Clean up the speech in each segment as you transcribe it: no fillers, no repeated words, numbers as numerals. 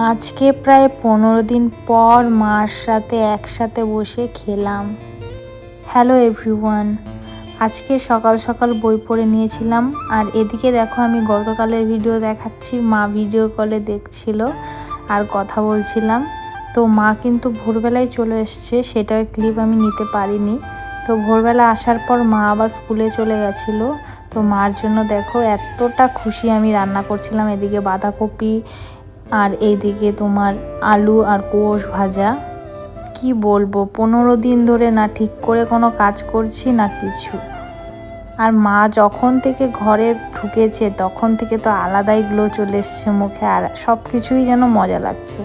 আজকে প্রায় 15 দিন পর মার সাথে একসাথে বসে খেলাম। হ্যালো এভরিওয়ান, আজকে সকাল সকাল বই পড়ে নিয়েছিলাম। আর এদিকে দেখো আমি গতকালের ভিডিও দেখাচ্ছি, মা ভিডিও কলে দেখছিল আর কথা বলছিলাম। তো মা কিন্তু ভোরবেলায় চলে এসছে, সেটা ক্লিপ আমি নিতে পারিনি। তো ভোরবেলা আসার পর মা আবার স্কুলে চলে গেছিলো। তো মার জন্য দেখো এতটা খুশি আমি রান্না করছিলাম। এদিকে বাঁধাকপি আর এইদিকে তোমার আলু আর কোষ ভাজা। কি বলবো, 15 দিন ধরে না ঠিক করে কোনো কাজ করছি না কিছু। আর মা যখন থেকে ঘরে ঢুকেছে তখন থেকে তো আলাদাই গ্লো চলে এসছে মুখে, আর সব কিছুই যেন মজা লাগছে।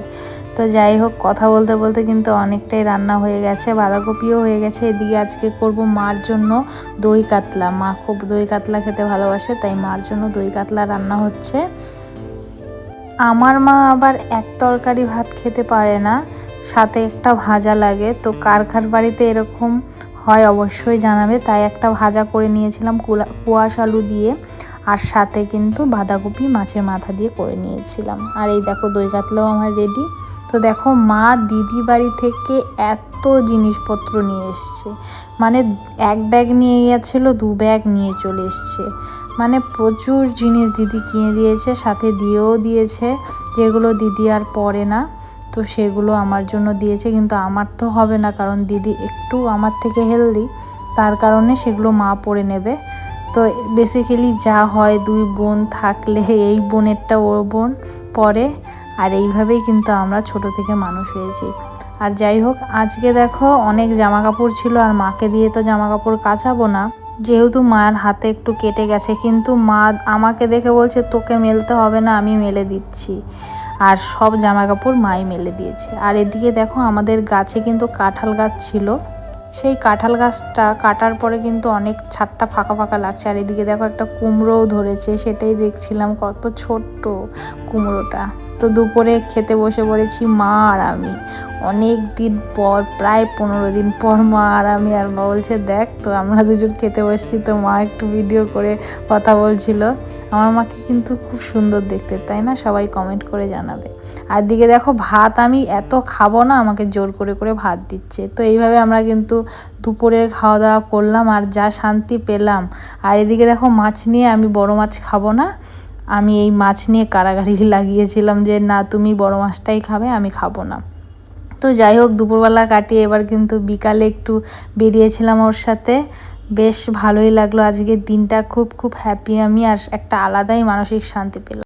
তো যাই হোক, কথা বলতে বলতে কিন্তু অনেকটাই রান্না হয়ে গেছে, বাঁধাকপিও হয়ে গেছে। এদিকে আজকে করব মার জন্য দই কাতলা। মা খুব দই কাতলা খেতে ভালোবাসে, তাই মার জন্য দই কাতলা রান্না হচ্ছে। আমার মা আবার এক তরকারি ভাত খেতে পারে না, সাথে একটা ভাজা লাগে। তো কার কার বাড়িতে এরকম হয় অবশ্যই জানাবে। তাই একটা ভাজা করে নিয়েছিলাম কুয়াশ আলু দিয়ে, আর সাথে কিন্তু বাঁধাকপি মাছের মাথা দিয়ে করে নিয়েছিলাম। আর এই দেখো দই কাতলাও আমার রেডি। তো দেখো মা দিদি বাড়ি থেকে এত জিনিসপত্র নিয়ে এসছে, মানে এক ব্যাগ নিয়ে গেছিলো, 2 ব্যাগ নিয়ে চলে এসছে। মানে প্রচুর জিনিস দিদি কিনে দিয়েছে, সাথে দিয়েও দিয়েছে যেগুলো দিদি আর পরে না। তো সেগুলো আমার জন্য দিয়েছে, কিন্তু আমার তো হবে না, কারণ দিদি একটু আমার থেকে হেলদি, তার কারণে সেগুলো মা পরে নেবে। তো বেসিক্যালি যা হয়, 2 বোন থাকলে এই বোনেরটা ওর বোন পরে, আর এইভাবেই কিন্তু আমরা ছোট থেকে মানুষ হয়েছি। আর যাই হোক, আজকে দেখো অনেক জামা কাপড় ছিল, আর মাকে দিয়ে তো জামা কাপড় কাচাবো না, যেহেতু মার হাতে একটু কেটে গেছে। কিন্তু মা আমাকে দেখে বলছে তোকে মেলতে হবে না, আমি মেলে দিচ্ছি। আর সব জামা কাপড় মাই মেলে দিয়েছে। আর এদিকে দেখো আমাদের গাছে কিন্তু কাঁঠাল গাছ ছিল, সেই কাঁঠাল গাছটা কাটার পরে কিন্তু অনেক ছাদটা ফাঁকা ফাঁকা লাগছে। আর এদিকে দেখো একটা কুমড়োও ধরেছে, সেটাই দেখছিলাম, কত ছোট্ট কুমড়োটা। তো দুপুরে খেতে বসে পড়েছি মা আর আমি। অনেক দিন পর, প্রায় 15 দিন পর মা আর আমি। আর মা বলছে দেখ, তো আমরা দুজন খেতে বসছি, তো মা একটু ভিডিও করে কথা বলছিল। আমার মাকে কিন্তু খুব সুন্দর দেখতে, তাই না? সবাই কমেন্ট করে জানাবে। আর দিকে দেখো ভাত আমি এত খাবো না, আমাকে জোর করে করে ভাত দিচ্ছে। তো এইভাবে আমরা কিন্তু দুপুরের খাওয়া দাওয়া করলাম, আর যা শান্তি পেলাম। আর এদিকে দেখো মাছ নিয়ে, আমি বড় মাছ খাবো না, আমি এই মাছ নিয়ে কারাগারি লাগিয়েছিলাম যে না তুমি বড় মাছটাই খাবে, আমি খাবো না। তো যাই হোক, দুপুরবেলা কাটিয়ে এবার কিন্তু বিকালে একটু বেরিয়েছিলাম ওর সাথে। বেশ ভালোই লাগলো আজকের দিনটা, খুব খুব হ্যাপি আমি, আর একটা আলাদাই মানসিক শান্তি পেলাম।